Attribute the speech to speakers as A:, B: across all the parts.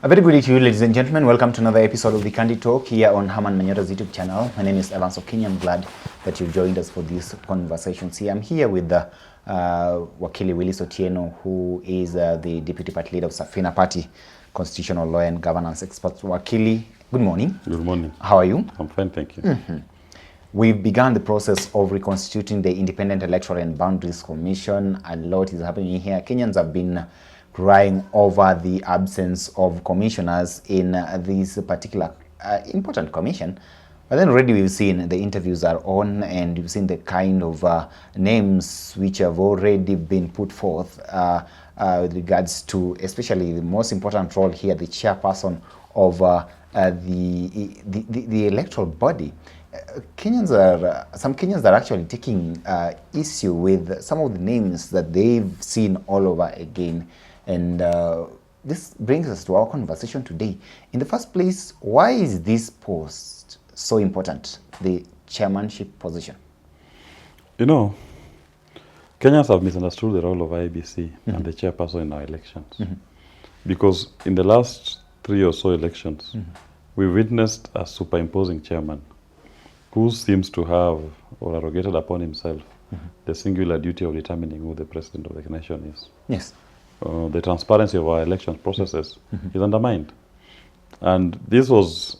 A: A very good day to you, ladies and gentlemen. Welcome to another episode of the Candy Talk here on Herman Manyora's YouTube channel. My name is Evans Okinya. I'm glad that you've joined us for these conversations here. I'm here with Wakili Willis Otieno, who is the Deputy Party Leader of Safina Party, Constitutional Law and Governance Expert. Wakili, good morning.
B: Good morning.
A: How are you?
B: I'm fine, thank you.
A: We've begun the process of reconstituting the Independent Electoral and Boundaries Commission. A lot is happening here. Kenyans have been crying over the absence of commissioners in this particular important commission. But then already we've seen the interviews are on, and we've seen the kind of names which have already been put forth with regards to, especially the most important role here, the chairperson of the electoral body. Some Kenyans are actually taking issue with some of the names that they've seen all over again. And this brings us to our conversation today. In the first place, why is this post so important, the chairmanship position?
B: You know, Kenyans have misunderstood the role of Iebc and the chairperson in our elections. Because in the last 3 or so elections, we witnessed a superimposing chairman who seems to have or arrogated upon himself the singular duty of determining who the president of the nation is.
A: Yes.
B: The transparency of our election processes is undermined. And this was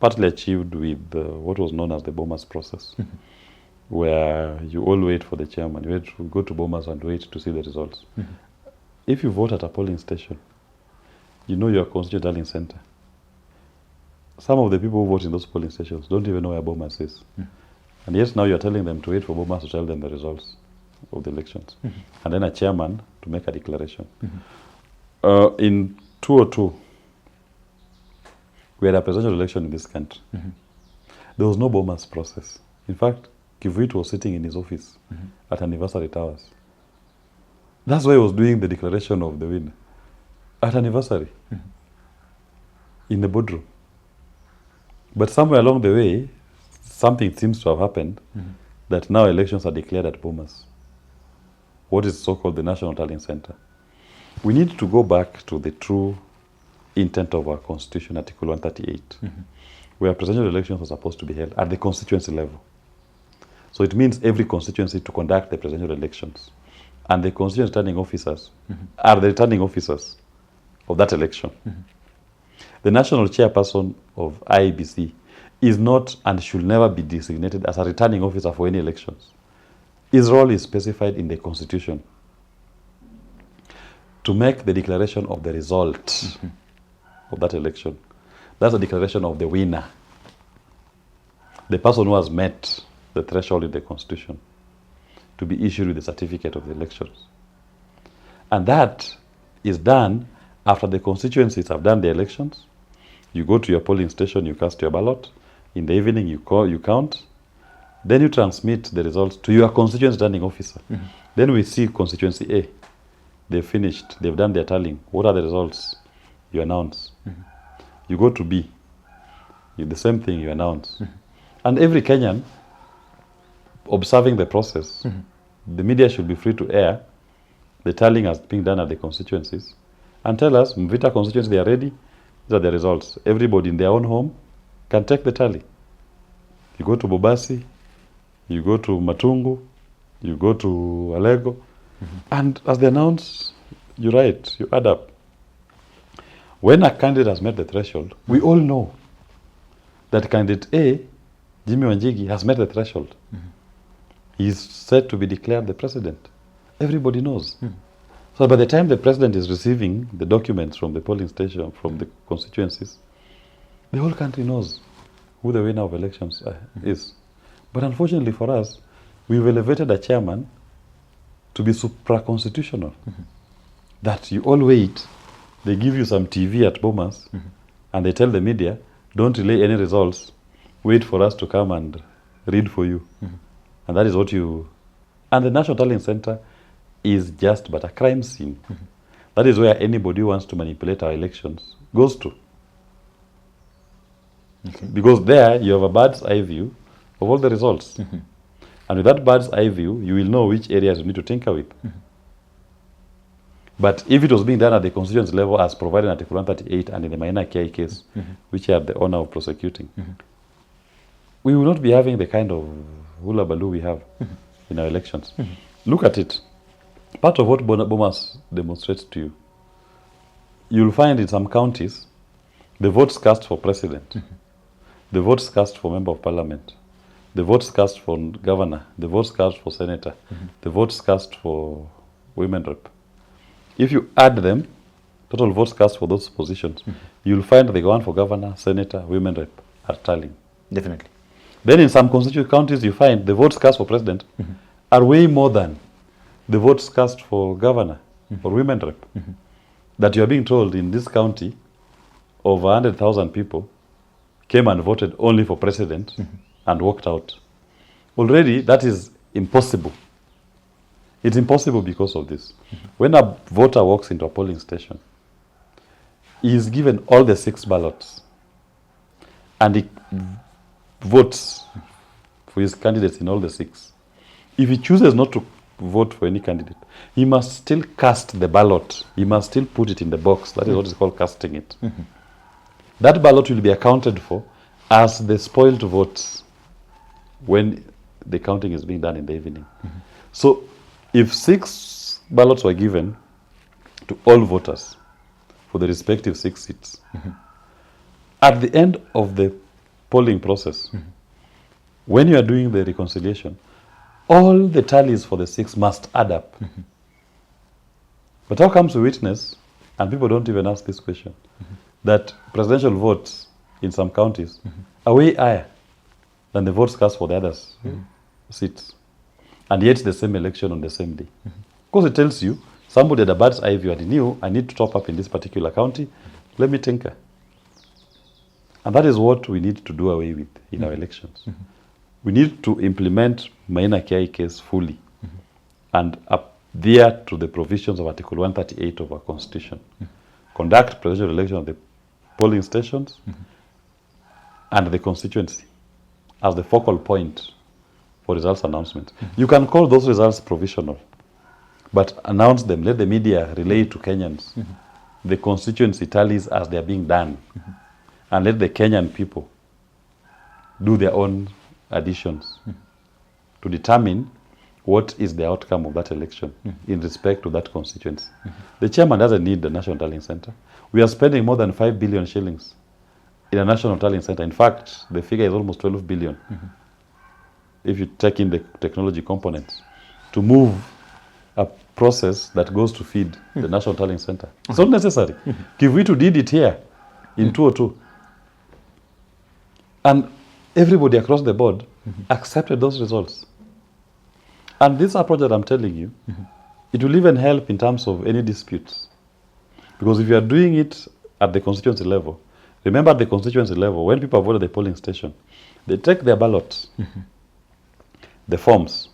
B: partly achieved with what was known as the Bomas process, where you all wait for the chairman, you go to Bomas and wait to see the results. If you vote at a polling station, you know your constituent tallying center. Some of the people who vote in those polling stations don't even know where Bomas is. And yet now you're telling them to wait for Bomas to tell them the results of the elections. And then a chairman to make a declaration. In 2002, we had a presidential election in this country. There was no Bomas process. In fact, Kivuit was sitting in his office at Anniversary Towers. That's why he was doing the declaration of the winner. At Anniversary. In the boardroom. But somewhere along the way, something seems to have happened that now elections are declared at Bomas. What is so-called the National Tallying Center. We need to go back to the true intent of our Constitution, Article 138, where presidential elections are supposed to be held at the constituency level. So it means every constituency to conduct the presidential elections. And the constituency returning officers are the returning officers of that election. The national chairperson of Iebc is not and should never be designated as a returning officer for any elections. His role is specified in the Constitution to make the declaration of the result of that election. That's a declaration of the winner, the person who has met the threshold in the Constitution, to be issued with the certificate of the elections. And that is done after the constituencies have done the elections. You go to your polling station, you cast your ballot. In the evening, you count. Then you transmit the results to your constituency returning officer. Then we see constituency A. They've finished. They've done their tallying. What are the results? You announce. You go to B. The same thing, you announce. And every Kenyan observing the process, the media should be free to air the tallying as being done at the constituencies and tell us, Mvita constituency, they are ready. These are the results. Everybody in their own home can take the tally. You go to Bobasi, you go to Matungu, you go to Alego, and as they announce, you write, you add up. When a candidate has met the threshold, we all know that candidate A, Jimmy Wanjigi, has met the threshold. He is said to be declared the president. Everybody knows. So by the time the president is receiving the documents from the polling station, from the constituencies, the whole country knows who the winner of elections is. But unfortunately for us, we've elevated a chairman to be supra-constitutional. That you all wait, they give you some TV at Bomas, and they tell the media, don't relay any results, wait for us to come and read for you. And that is what you... And the National Tallying Center is just but a crime scene. That is where anybody who wants to manipulate our elections goes to. Because there you have a bird's eye view of all the results. And with that bird's eye view, you will know which areas you need to tinker with. But if it was being done at the constituency level as provided in Article 138 and in the minor KI case, which I have the honor of prosecuting, we will not be having the kind of hula baloo we have in our elections. Look at it. Part of what Bomas demonstrates to you, you'll find in some counties, the votes cast for president, the votes cast for member of parliament, the votes cast for governor, the votes cast for senator, the votes cast for women rep. If you add them, total votes cast for those positions, you'll find the one for governor, senator, women rep are tallying.
A: Definitely.
B: Then in some constituent counties, you find the votes cast for president are way more than the votes cast for governor or women rep. That you are being told in this county, over 100,000 people came and voted only for president and walked out. Already, that is impossible. It's impossible because of this. When a voter walks into a polling station, he is given all the 6 ballots and he votes for his candidates in all the 6. If he chooses not to vote for any candidate, he must still cast the ballot. He must still put it in the box. That is what is called casting it. That ballot will be accounted for as the spoiled votes when the counting is being done in the evening. So if 6 ballots were given to all voters for the respective 6 seats, at the end of the polling process, when you are doing the reconciliation, all the tallies for the 6 must add up. But how comes we witness, and people don't even ask this question, that presidential votes in some counties are way higher than the votes cast for the others seats, and yet the same election on the same day? Because it tells you somebody had a bird's eye view and knew I need to top up in this particular county. Let me tinker. And that is what we need to do away with in our elections. We need to implement minor KI case fully and adhere to the provisions of Article 138 of our Constitution. Conduct presidential election at the polling stations and the constituency as the focal point for results announcement. You can call those results provisional, but announce them. Let the media relay to Kenyans the constituency tallies as they are being done, and let the Kenyan people do their own additions to determine what is the outcome of that election in respect to that constituency. The chairman doesn't need the National Tallying Center. We are spending more than 5 billion shillings in a National Tallying Center. In fact, the figure is almost 12 billion. If you take in the technology components, to move a process that goes to feed the National Tallying Center. It's not necessary. Kivitu did it here in 202. And everybody across the board accepted those results. And this approach that I'm telling you, it will even help in terms of any disputes. Because if you are doing it at the constituency level, remember at the constituency level, when people vote at the polling station, they take their ballots, the forms,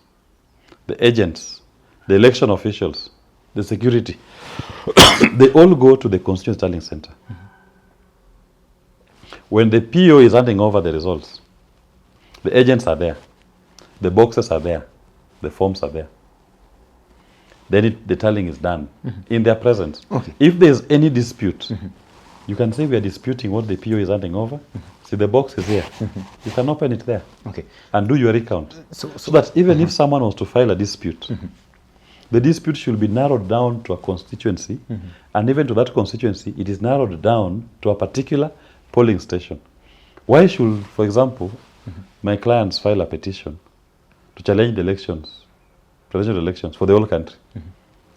B: the agents, the election officials, the security, they all go to the constituency tallying center. When the PO is handing over the results, the agents are there, the boxes are there, the forms are there. Then the tallying is done in their presence.
A: Okay.
B: If there's any dispute, you can say we are disputing what the PO is handing over. See, the box is here. You can open it there.
A: Okay.
B: And do your recount.
A: So
B: that even if someone wants to file a dispute, the dispute should be narrowed down to a constituency, and even to that constituency, it is narrowed down to a particular polling station. Why should, for example, my clients file a petition to challenge the elections, presidential elections for the whole country?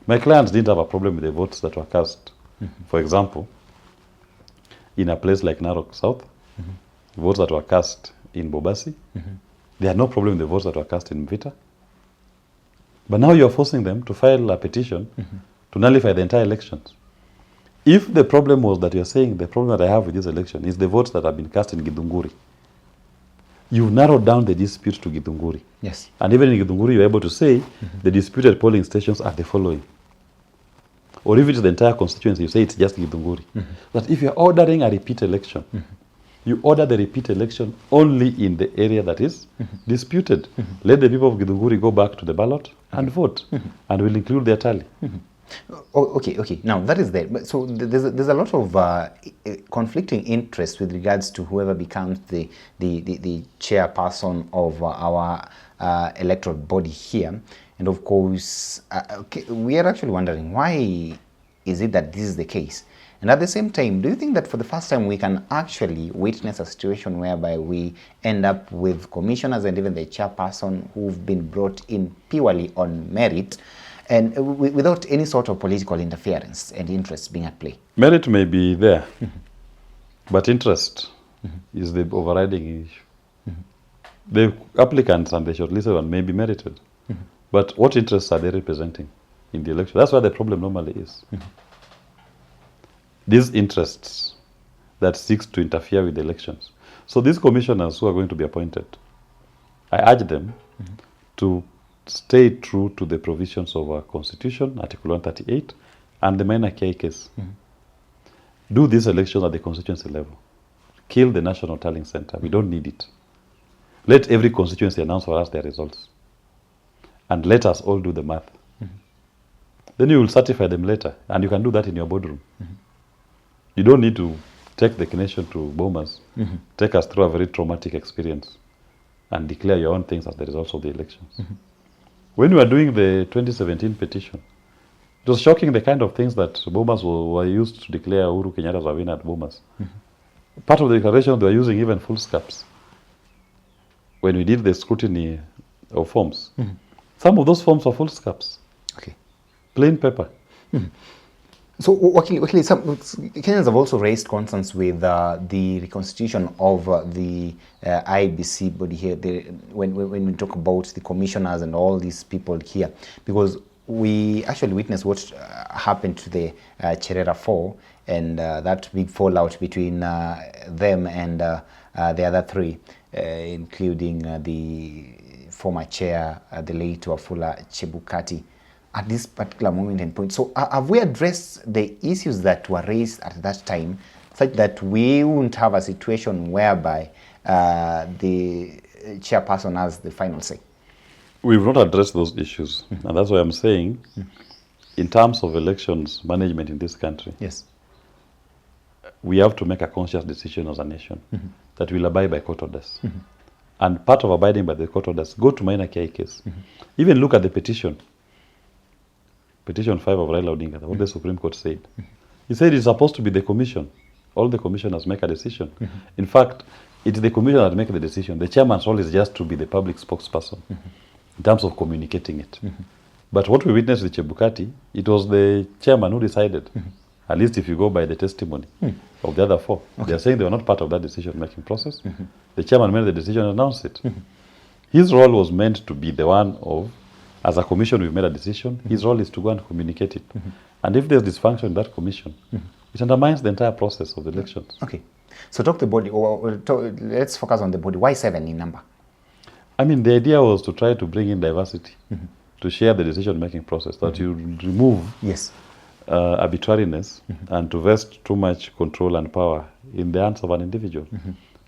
B: My clients didn't have a problem with the votes that were cast. For example, in a place like Narok South, votes that were cast in Bobasi, they had no problem with the votes that were cast in Mvita. But now you're forcing them to file a petition to nullify the entire elections. If the problem was that you're saying the problem that I have with this election is the votes that have been cast in Githunguri, you've narrowed down the dispute to Githunguri.
A: yes.
B: And even in Githunguri, you're able to say the disputed polling stations are the following. Or if it's the entire constituency, you say it's just Githunguri. But if you're ordering a repeat election, you order the repeat election only in the area that is disputed. Let the people of Githunguri go back to the ballot and vote, and we'll include their tally.
A: Okay. Now that is there. But so there's a lot of conflicting interest with regards to whoever becomes the chairperson of our electoral body here, and of course, we are actually wondering why is it that this is the case. And at the same time, do you think that for the first time we can actually witness a situation whereby we end up with commissioners and even the chairperson who've been brought in purely on merit and without any sort of political interference and interest being at play?
B: Merit may be there, but interest is the overriding issue. The applicants and the shortlisted one may be merited, but what interests are they representing in the election? That's where the problem normally is. These interests that seeks to interfere with the elections. So these commissioners who are going to be appointed, I urge them to stay true to the provisions of our Constitution, Article 138, and the minor KI case. Do these elections at the constituency level. Kill the National Tallying Center. We don't need it. Let every constituency announce for us their results. And let us all do the math. Then you will certify them later, and you can do that in your boardroom. You don't need to take the nation to Bomas, take us through a very traumatic experience, and declare your own things as the results of the elections. When we were doing the 2017 petition, it was shocking the kind of things that Bomas were used to declare Uhuru Kenyatta as a winner at Bomas. Part of the declaration, they were using even foolscaps. When we did the scrutiny of forms, some of those forms were foolscaps.
A: Okay.
B: Plain paper.
A: So, actually, some Kenyans have also raised concerns with the reconstitution of the Iebc body here. When we talk about the commissioners and all these people here, because we actually witnessed what happened to the Cherera 4 and that big fallout between them and the other three, including the former chair, the late Wafula Chebukati, at this particular moment and point. So have we addressed the issues that were raised at that time such that we won't have a situation whereby the chairperson has the final say?
B: We've not addressed those issues. And that's why I'm saying, in terms of elections management in this country,
A: yes,
B: we have to make a conscious decision as a nation that we'll abide by court orders. And part of abiding by the court orders, go to minor KI case. Even look at the petition. Petition 5 of Raila Odinga, what the Supreme Court said. He said it's supposed to be the commission. All the commissioners make a decision. In fact, it's the commissioner that make the decision. The chairman's role is just to be the public spokesperson in terms of communicating it. But what we witnessed with Chebukati, it was the chairman who decided. At least if you go by the testimony of the other four. Okay. They are saying they were not part of that decision-making process. The chairman made the decision and announced it. His role was meant to be the one of, as a commission, we've made a decision. His role is to go and communicate it. And if there's dysfunction in that commission, it undermines the entire process of the elections.
A: Okay. So talk the body, let's focus on the body. Why 7 in number?
B: I mean, the idea was to try to bring in diversity, to share the decision-making process, that you remove arbitrariness and to vest too much control and power in the hands of an individual.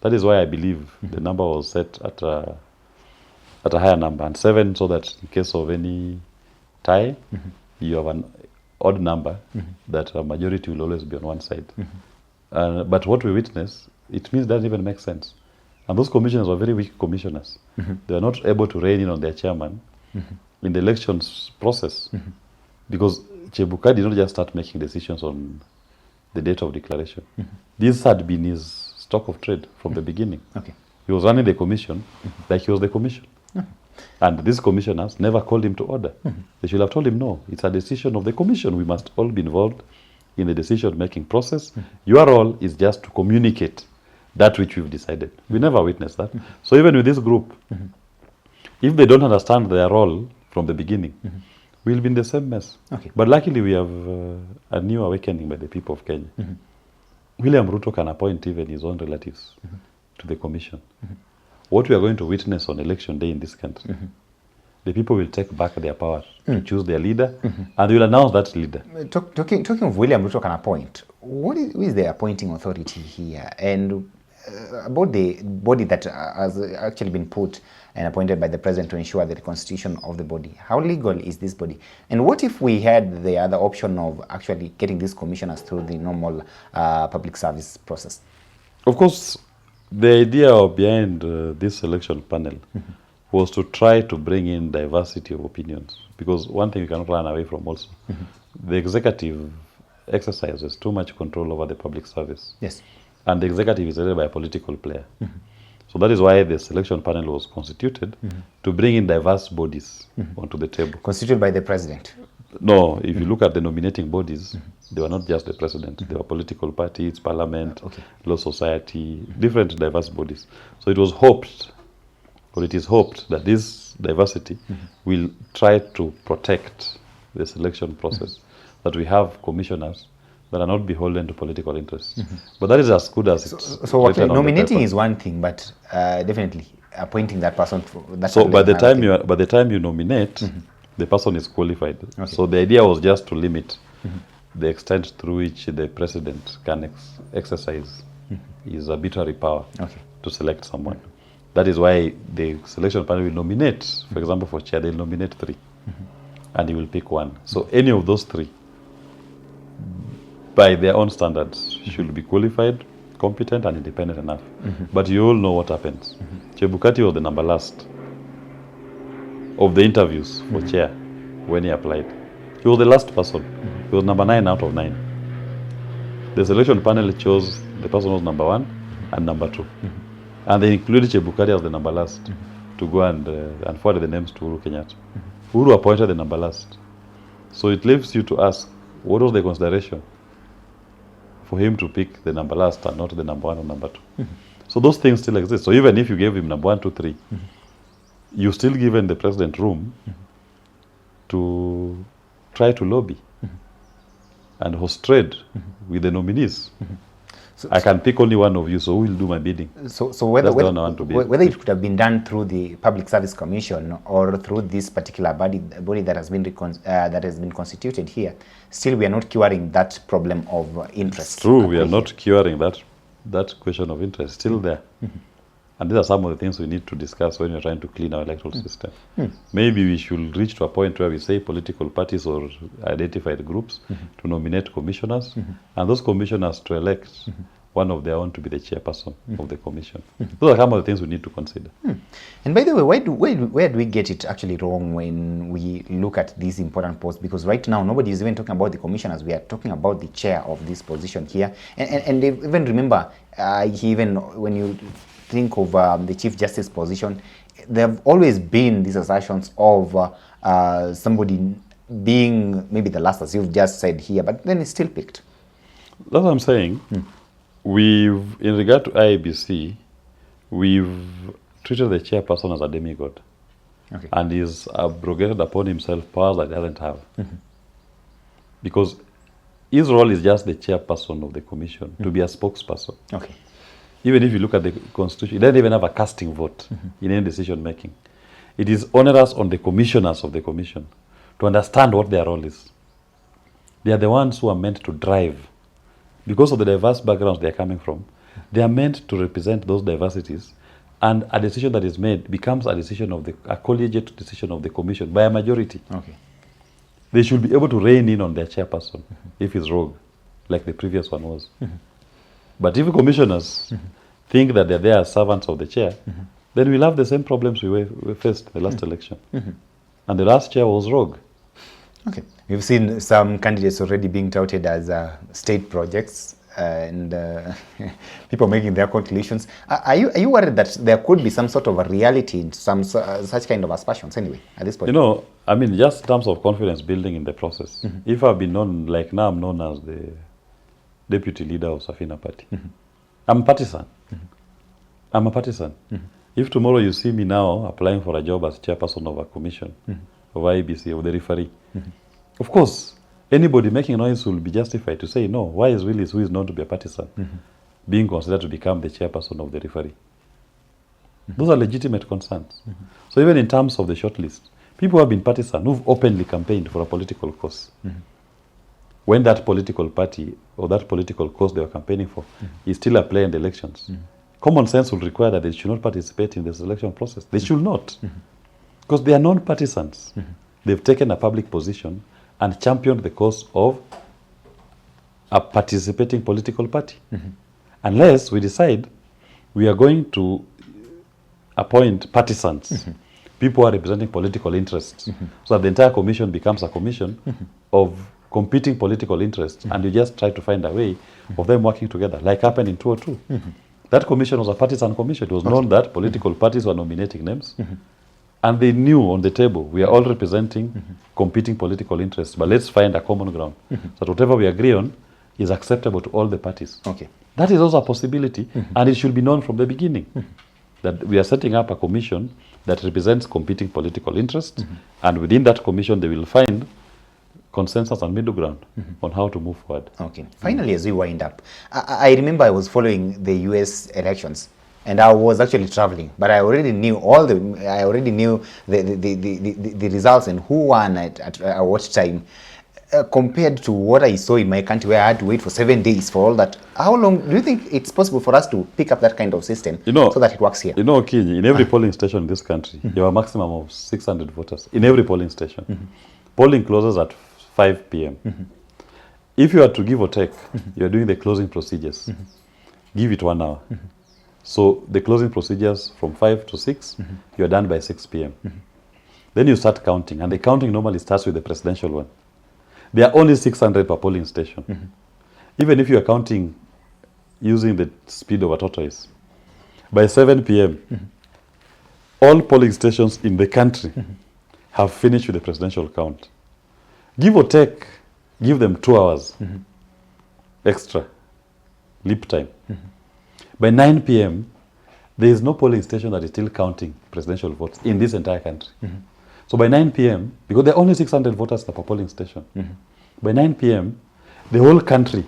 B: That is why I believe the number was set at a higher number, and 7, so that in case of any tie, you have an odd number that a majority will always be on one side. But what we witness, it means that doesn't even make sense. And those commissioners were very weak commissioners. They were not able to rein in on their chairman in the elections process, because Chebukati did not just start making decisions on the date of declaration. This had been his stock of trade from the beginning. Okay. He was running the commission like he was the commission. And these commissioners never called him to order. They should have told him, no, it's a decision of the commission. We must all be involved in the decision-making process. Your role is just to communicate that which we've decided. We never witnessed that. So even with this group, if they don't understand their role from the beginning, we'll be in the same mess. Okay. But luckily we have a new awakening by the people of Kenya. William Ruto can appoint even his own relatives to the commission. What we are going to witness on election day in this country, the people will take back their power to choose their leader, and they will announce that leader.
A: Talking of William Ruto can appoint, who is the appointing authority here? And about the body that has actually been put and appointed by the president to ensure the constitution of the body. How legal is this body? And what if we had the other option of actually getting these commissioners through the normal public service process?
B: Of course, the idea behind this selection panel was to try to bring in diversity of opinions, because one thing you cannot run away from also, the executive exercises too much control over the public service.
A: Yes.
B: And the executive is led by a political player. So that is why the selection panel was constituted to bring in diverse bodies onto the table.
A: Constituted by the president?
B: No, if you look at the nominating bodies, they were not just the president. They were political parties, parliament, law society, different diverse bodies. So it was hoped, or it is hoped, that this diversity will try to protect the selection process, that we have commissioners that are not beholden to political interests. But that is as good as it's
A: so okay,
B: written on the
A: nominating
B: paper.
A: is one thing, but definitely appointing that person.
B: So by the time you nominate, the person is qualified. So the idea was just to limit the extent through which the president can exercise his arbitrary power to select someone. That is why the selection panel will nominate, for example, for chair, they'll nominate 3. And he will pick 1. So any of those 3, by their own standards, should be qualified, competent, and independent enough. But you all know what happens. Chebukati was the number last of the interviews for chair when he applied. He was the last person. He was number 9 out of 9. The selection panel chose the person who was number 1 and number 2. And they included Chebukati as the number last to go and forward the names to Uhuru Kenyatta. Uhuru appointed the number last. So it leaves you to ask, what was the consideration for him to pick the number last and not the number 1 or number 2? So those things still exist. So even if you gave him number 1, 2, 3, you still given the president room to try to lobby and host trade with the nominees. I can pick only one of you, so who will do my bidding?
A: So whether it could have been done through the Public Service Commission or through this particular body that has been constituted here, still we are not curing that problem of interest.
B: It's true, we are not curing that question of interest. Still there. And these are some of the things we need to discuss when we're trying to clean our electoral system. Maybe we should reach to a point where we say political parties or identified groups to nominate commissioners, and those commissioners to elect one of their own to be the chairperson of the commission. Those are some of the things we need to consider.
A: And by the way, where do we get it actually wrong when we look at these important posts? Because right now, nobody is even talking about the commissioners. We are talking about the chair of this position here. And even remember, even when you think of the Chief Justice position, there have always been these assertions of somebody being maybe the last, as you've just said here, but then it's still picked.
B: That's what I'm saying. In regard to Iebc, we've treated the chairperson as a demigod. And he's abrogated upon himself powers that he doesn't have. Because his role is just the chairperson of the commission, to be a spokesperson. Even if you look at the constitution, it doesn't even have a casting vote in any decision making. It is onerous on the commissioners of the commission to understand what their role is. They are the ones who are meant to drive. Because of the diverse backgrounds they are coming from, they are meant to represent those diversities, and a decision that is made becomes a decision of a collegiate decision of the commission by a majority. They should be able to rein in on their chairperson if he's rogue, like the previous one was. But if commissioners think that they're there as servants of the chair, then we'll have the same problems we faced the last election. And the last chair was rogue.
A: We've seen some candidates already being touted as state projects and people making their conclusions. Are you worried that there could be some sort of a reality in some such kind of aspersions anyway at this point?
B: You know, I mean, just in terms of confidence building in the process. If I've been known, like now I'm known as the deputy leader of Safina Party. I'm partisan. I'm a partisan. If tomorrow you see me now applying for a job as chairperson of a commission, of Iebc, of the referee, of course, anybody making noise will be justified to say, no, why is Willis, who is known to be a partisan, being considered to become the chairperson of the referee? Those are legitimate concerns. So even in terms of the shortlist, people who have been partisan, who've openly campaigned for a political cause, when that political party or that political cause they were campaigning for is still a player in the elections, common sense will require that they should not participate in the selection process. They should not. Because they are non-partisans. They've taken a public position and championed the cause of a participating political party. Unless we decide we are going to appoint partisans, people who are representing political interests, so that the entire commission becomes a commission of competing political interests, and you just try to find a way of them working together, like happened in 2002. That commission was a partisan commission. It was known that political parties were nominating names, and they knew on the table we are all representing competing political interests, but let's find a common ground, so that whatever we agree on is acceptable to all the parties.
A: Okay.
B: That is also a possibility, and it should be known from the beginning that we are setting up a commission that represents competing political interests, and within that commission they will find consensus and middle ground on how to move forward.
A: Okay. Finally, as we wind up, I remember I was following the US elections, and I was actually traveling, but I already knew the results and who won at what time. Compared to what I saw in my country, where I had to wait for 7 days for all that. How long do you think it's possible for us to pick up that kind of system, so that it works here?
B: You know, Kinyi, in every polling station in this country, you have a maximum of 600 voters in every polling station. Polling closes at 5 p.m. If you are to give or take, you are doing the closing procedures. Give it 1 hour. So the closing procedures from 5 to 6, you are done by 6 p.m. Then you start counting, and the counting normally starts with the presidential one. There are only 600 per polling station. Even if you are counting using the speed of a tortoise, by 7 p.m., all polling stations in the country have finished with the presidential count. Give or take, give them 2 hours extra leap time. By 9 p.m., there is no polling station that is still counting presidential votes in this entire country. So by 9 p.m., because there are only 600 voters per polling station, by 9 p.m., the whole country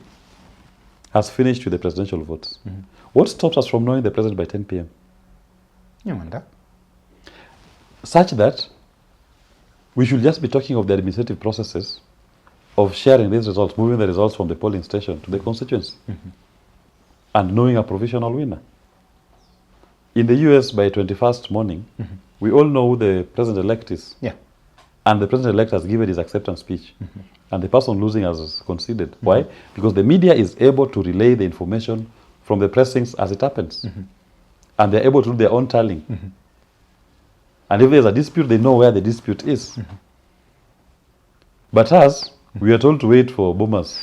B: has finished with the presidential votes. What stops us from knowing the president by 10 p.m.?
A: You wonder.
B: Such that we should just be talking of the administrative processes of sharing these results, moving the results from the polling station to the constituency, and knowing a provisional winner. In the US, by 21st morning, we all know who the president-elect is.
A: Yeah.
B: And the president-elect has given his acceptance speech. And the person losing has conceded. Why? Because the media is able to relay the information from the pressings as it happens. And they're able to do their own tallying. And if there's a dispute, they know where the dispute is. But us, we are told to wait for boomers.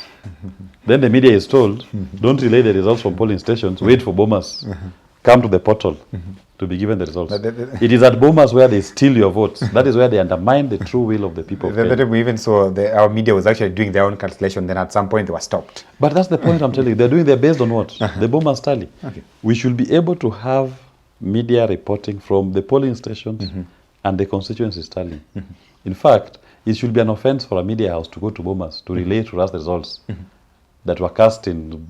B: Then the media is told, don't relay the results from polling stations, wait for boomers. Come to the portal to be given the results. It is at boomers where they steal your votes. That is where they undermine the true will of the people.
A: We even saw our media was actually doing their own calculation, then at some point they were stopped.
B: But that's the point I'm telling you. They're based on what? The boomers tally.
A: Okay.
B: We should be able to have media reporting from the polling stations and the constituencies tallying. In fact, it should be an offense for a media house to go to boomers to relay to us the results that were cast in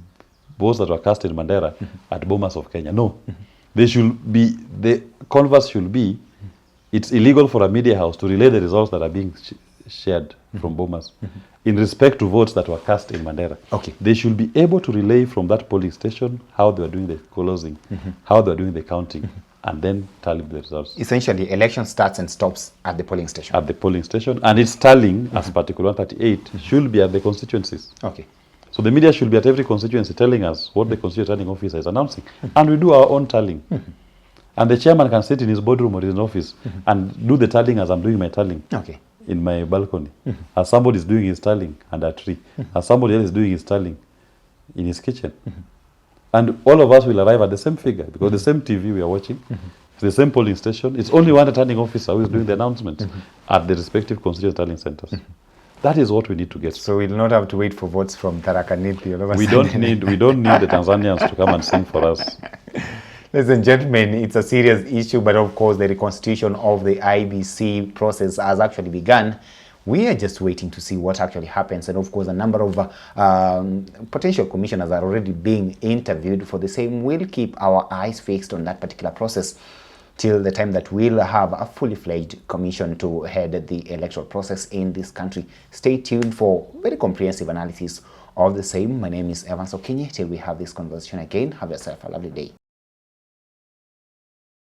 B: votes that were cast in Mandera at boomers of Kenya. No. They should be, the converse should be, it's illegal for a media house to relay the results that are being shared from boomers in respect to votes that were cast in Mandera.
A: Okay.
B: They should be able to relay from that polling station how they are doing the closing, how they are doing the counting, and then tally the results.
A: Essentially, election starts and stops at the polling station.
B: At the polling station, and its tallying, as particular 138, should be at the constituencies.
A: Okay.
B: So the media should be at every constituency telling us what the constituency tallying officer is announcing. And we do our own tallying. And the chairman can sit in his boardroom or his office and do the tallying as I'm doing my tallying.
A: Okay.
B: In my balcony. As somebody is doing his tallying under a tree. As somebody else is doing his tallying in his kitchen. And all of us will arrive at the same figure because the same TV we are watching, the same polling station. It's only one returning officer who is doing the announcement at the respective constituency tallying centers. That is what we need to get.
A: So we'll not have to wait for votes from Tharaka Nithi all over.
B: We don't need the Tanzanians to come and sing for us.
A: Ladies and gentlemen, it's a serious issue, but of course the reconstitution of the Iebc process has actually begun. We are just waiting to see what actually happens, and of course a number of potential commissioners are already being interviewed for the same. We'll keep our eyes fixed on that particular process till the time that we'll have a fully fledged commission to head the electoral process in this country. Stay tuned for very comprehensive analysis of the same. My name is Evan Sokinyi. Till we have this conversation again, have yourself a lovely day.